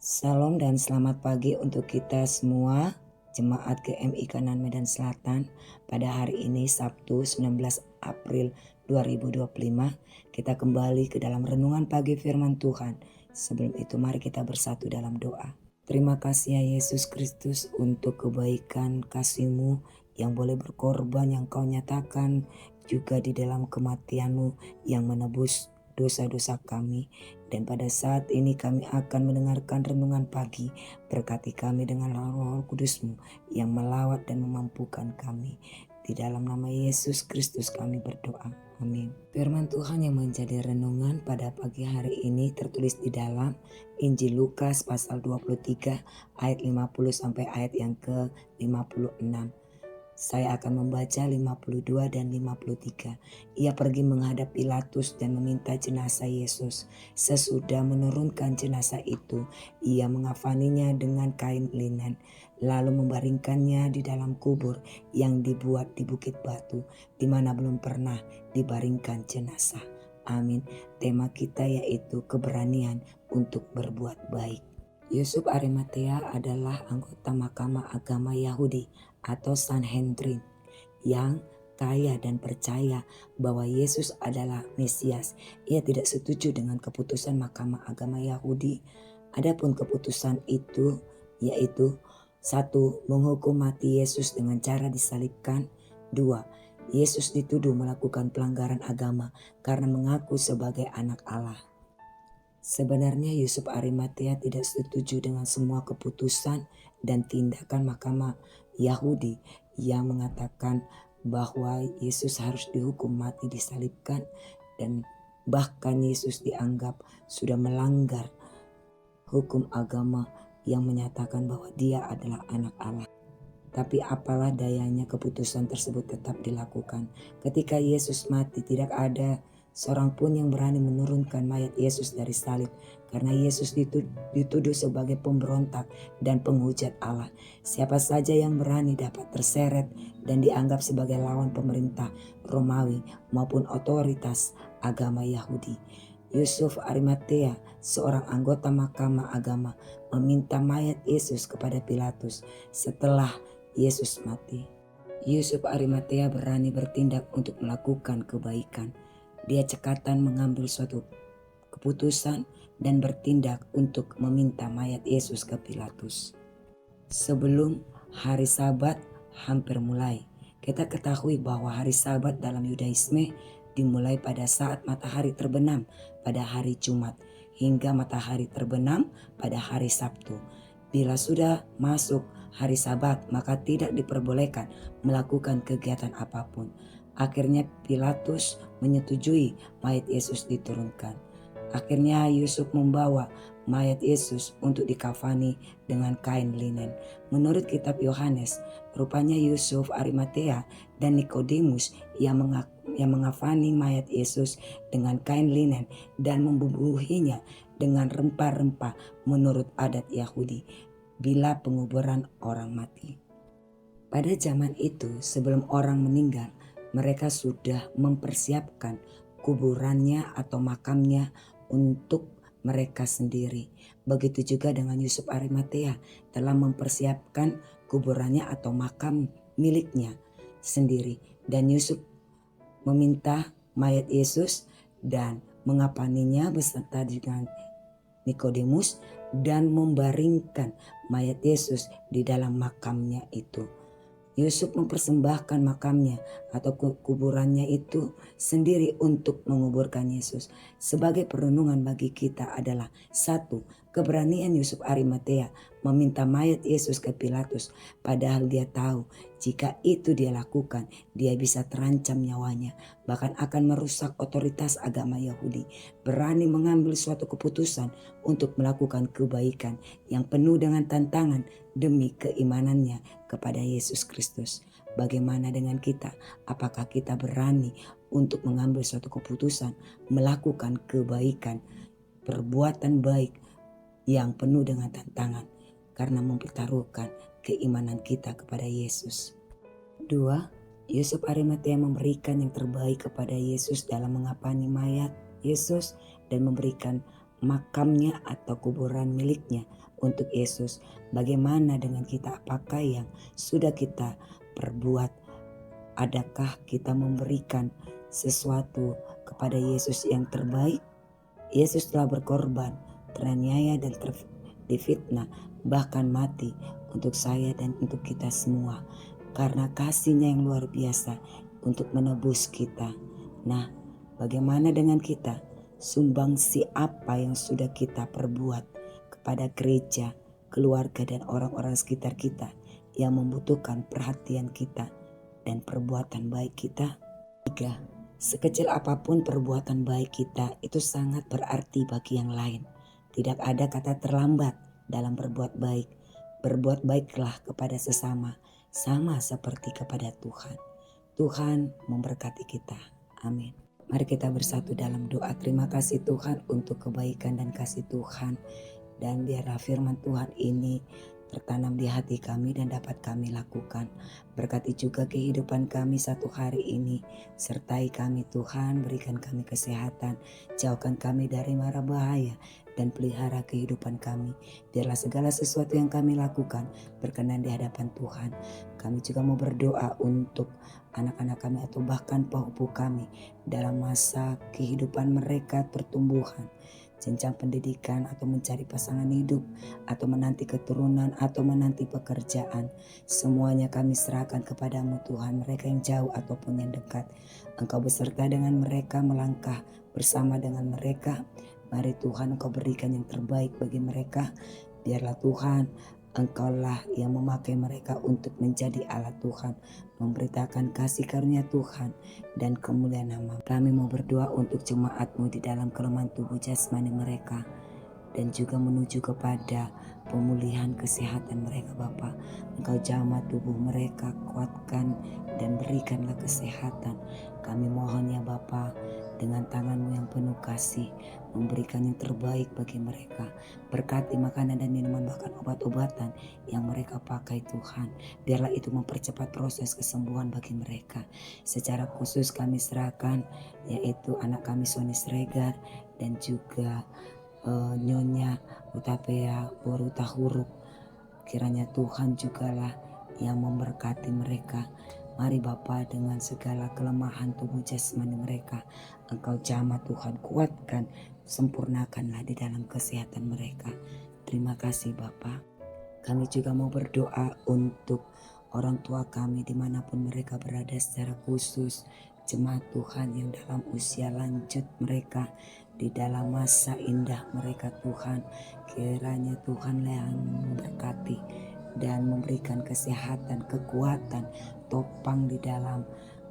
Salam dan selamat pagi untuk kita semua, Jemaat GMI Kanan Medan Selatan. Pada hari ini Sabtu 19 April 2025, kita kembali ke dalam renungan pagi firman Tuhan. Sebelum itu mari kita bersatu dalam doa. Terima kasih ya Yesus Kristus untuk kebaikan kasih-Mu yang boleh berkorban yang Kau nyatakan, juga di dalam kematian-Mu yang menebus dosa-dosa kami. Dan pada saat ini kami akan mendengarkan renungan pagi. Berkati kami dengan Roh Kudus-Mu yang melawat dan memampukan kami. Di dalam nama Yesus Kristus kami berdoa. Amin. Firman Tuhan yang menjadi renungan pada pagi hari ini tertulis di dalam Injil Lukas pasal 23 ayat 50 sampai ayat yang ke-56. Saya akan membaca 52 dan 53. Ia pergi menghadap Pilatus dan meminta jenazah Yesus. Sesudah menurunkan jenazah itu, ia mengafaninya dengan kain linen, lalu membaringkannya di dalam kubur yang dibuat di bukit batu, di mana belum pernah dibaringkan jenazah. Amin. Tema kita yaitu keberanian untuk berbuat baik. Yusuf Arimatea adalah anggota Mahkamah Agama Yahudi atau Sanhedrin yang kaya dan percaya bahwa Yesus adalah Mesias. Ia tidak setuju dengan keputusan Mahkamah Agama Yahudi. Adapun keputusan itu yaitu 1. Menghukum mati Yesus dengan cara disalibkan. 2. Yesus dituduh melakukan pelanggaran agama karena mengaku sebagai anak Allah. Sebenarnya Yusuf Arimatea tidak setuju dengan semua keputusan dan tindakan Mahkamah Yahudi yang mengatakan bahwa Yesus harus dihukum mati disalibkan, dan bahkan Yesus dianggap sudah melanggar hukum agama yang menyatakan bahwa dia adalah anak Allah. Tapi apalah dayanya, keputusan tersebut tetap dilakukan. Ketika Yesus mati, tidak ada seorang pun yang berani menurunkan mayat Yesus dari salib, karena Yesus dituduh sebagai pemberontak dan penghujat Allah. Siapa saja yang berani dapat terseret dan dianggap sebagai lawan pemerintah Romawi maupun otoritas agama Yahudi. Yusuf Arimatea, seorang anggota Mahkamah Agama, meminta mayat Yesus kepada Pilatus setelah Yesus mati. Yusuf Arimatea berani bertindak untuk melakukan kebaikan. Dia cekatan mengambil suatu keputusan dan bertindak untuk meminta mayat Yesus ke Pilatus. Sebelum hari Sabat hampir mulai, kita ketahui bahwa hari Sabat dalam Yudaisme dimulai pada saat matahari terbenam pada hari Jumat hingga matahari terbenam pada hari Sabtu. Bila sudah masuk hari Sabat, maka tidak diperbolehkan melakukan kegiatan apapun. Akhirnya Pilatus menyetujui mayat Yesus diturunkan. Akhirnya Yusuf membawa mayat Yesus untuk dikafani dengan kain linen. Menurut kitab Yohanes, rupanya Yusuf Arimatea dan Nikodemus yang mengafani mayat Yesus dengan kain linen dan membubuhinya dengan rempah-rempah menurut adat Yahudi bila penguburan orang mati. Pada zaman itu, sebelum orang meninggal, mereka sudah mempersiapkan kuburannya atau makamnya untuk mereka sendiri. Begitu juga dengan Yusuf Arimatea telah mempersiapkan kuburannya atau makam miliknya sendiri. Dan Yusuf meminta mayat Yesus dan mengafaninya beserta dengan Nikodemus dan membaringkan mayat Yesus di dalam makamnya itu. Yusuf mempersembahkan makamnya atau kuburannya itu sendiri untuk menguburkan Yesus. Sebagai perenungan bagi kita adalah 1. Keberanian Yusuf Arimatea meminta mayat Yesus ke Pilatus, padahal dia tahu jika itu dia lakukan, dia bisa terancam nyawanya, bahkan akan merusak otoritas agama Yahudi. Berani mengambil suatu keputusan untuk melakukan kebaikan yang penuh dengan tantangan demi keimanannya kepada Yesus Kristus. Bagaimana dengan kita? Apakah kita berani untuk mengambil suatu keputusan, melakukan kebaikan, perbuatan baik yang penuh dengan tantangan karena mempertaruhkan keimanan kita kepada Yesus? 2. Yusuf Arimatea memberikan yang terbaik kepada Yesus dalam mengafani mayat Yesus dan memberikan makamnya atau kuburan miliknya untuk Yesus. Bagaimana dengan kita? Apakah yang sudah kita perbuat? Adakah kita memberikan sesuatu kepada Yesus yang terbaik? Yesus telah berkorban, teraniaya dan difitnah, bahkan mati untuk saya dan untuk kita semua. Karena kasih-Nya yang luar biasa untuk menebus kita. Nah, bagaimana dengan kita? Sumbangsi apa yang sudah kita perbuat kepada gereja, keluarga, dan orang-orang sekitar kita yang membutuhkan perhatian kita dan perbuatan baik kita? 3. Sekecil apapun perbuatan baik kita itu sangat berarti bagi yang lain. Tidak ada kata terlambat dalam berbuat baik. Berbuat baiklah kepada sesama, sama seperti kepada Tuhan. Tuhan memberkati kita. Amin. Mari kita bersatu dalam doa. Terima kasih Tuhan untuk kebaikan dan kasih Tuhan. Dan biarlah firman Tuhan ini tertanam di hati kami dan dapat kami lakukan. Berkati juga kehidupan kami satu hari ini. Sertai kami Tuhan, berikan kami kesehatan. Jauhkan kami dari mara bahaya dan pelihara kehidupan kami. Biarlah segala sesuatu yang kami lakukan berkenan di hadapan Tuhan. Kami juga mau berdoa untuk anak-anak kami atau bahkan pupu kami dalam masa kehidupan mereka pertumbuhan, jenjang pendidikan atau mencari pasangan hidup atau menanti keturunan atau menanti pekerjaan. Semuanya kami serahkan kepadamu Tuhan, mereka yang jauh ataupun yang dekat. Engkau beserta dengan mereka, melangkah bersama dengan mereka. Mari Tuhan Engkau berikan yang terbaik bagi mereka. Biarlah Tuhan Engkaulah yang memakai mereka untuk menjadi alat Tuhan, memberitakan kasih karunia Tuhan dan kemuliaan nama. Kami mau berdoa untuk jemaat-Mu di dalam kelemahan tubuh jasmani mereka dan juga menuju kepada pemulihan kesehatan mereka Bapa. Engkau jamah tubuh mereka, kuatkan dan berikanlah kesehatan. Kami mohon ya Bapa, dengan tangan-Mu yang penuh kasih, memberikan yang terbaik bagi mereka. Berkati makanan dan minuman bahkan obat-obatan yang mereka pakai Tuhan. Biarlah itu mempercepat proses kesembuhan bagi mereka. Secara khusus kami serahkan yaitu anak kami Sony Sregar dan juga Nyonya Utapea Boruta Huruf. Kiranya Tuhan jugalah yang memberkati mereka. Mari Bapa, dengan segala kelemahan tubuh jasmani mereka, Engkau jamah Tuhan, kuatkan, sempurnakanlah di dalam kesehatan mereka. Terima kasih Bapa. Kami juga mau berdoa untuk orang tua kami dimanapun mereka berada, secara khusus jemaat Tuhan yang dalam usia lanjut mereka, di dalam masa indah mereka Tuhan. Kiranya Tuhanlah yang memberkati dan memberikan kesehatan, kekuatan, topang di dalam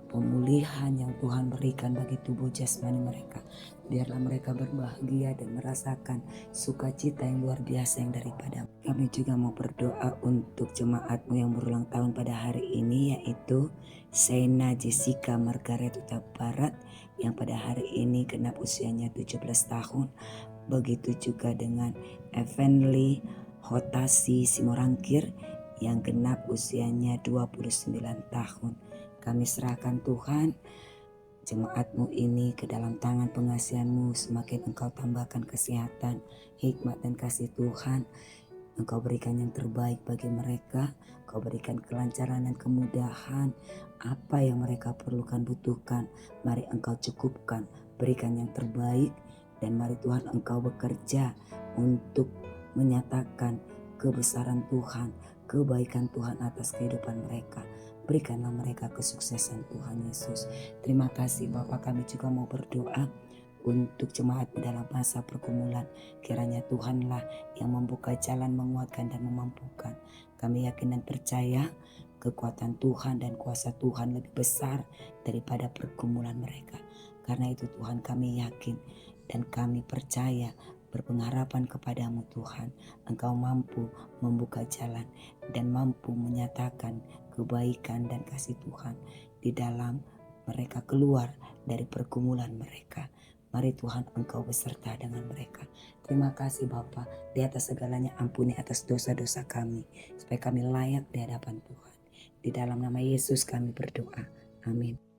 pemulihan yang Tuhan berikan bagi tubuh jasmani mereka. Biarlah mereka berbahagia dan merasakan sukacita yang luar biasa yang daripada. Kami juga mau berdoa untuk jemaat-Mu yang berulang tahun pada hari ini, yaitu Sena Jessica Margaret Utap Barat yang pada hari ini genap usianya 17 tahun. Begitu juga dengan Evanly Hotasi Simorangkir yang genap usianya 29 tahun. Kami serahkan Tuhan jemaat-Mu ini ke dalam tangan pengasihan-Mu. Semakin Engkau tambahkan kesehatan, hikmat dan kasih Tuhan. Engkau berikan yang terbaik bagi mereka. Engkau berikan kelancaran dan kemudahan. Apa yang mereka perlukan, butuhkan, mari Engkau cukupkan. Berikan yang terbaik. Dan mari Tuhan Engkau bekerja untuk menyatakan kebesaran Tuhan, kebaikan Tuhan atas kehidupan mereka. Berikanlah mereka kesuksesan Tuhan Yesus. Terima kasih Bapak, kami juga mau berdoa untuk jemaat dalam masa pergumulan. Kiranya Tuhanlah yang membuka jalan, menguatkan dan memampukan. Kami yakin dan percaya kekuatan Tuhan dan kuasa Tuhan lebih besar daripada pergumulan mereka. Karena itu Tuhan, kami yakin dan kami percaya, berpengharapan kepadamu Tuhan. Engkau mampu membuka jalan dan mampu menyatakan kebaikan dan kasih Tuhan di dalam mereka keluar dari pergumulan mereka. Mari Tuhan Engkau beserta dengan mereka. Terima kasih Bapa, di atas segalanya ampuni atas dosa-dosa kami, supaya kami layak di hadapan Tuhan. Di dalam nama Yesus kami berdoa. Amin.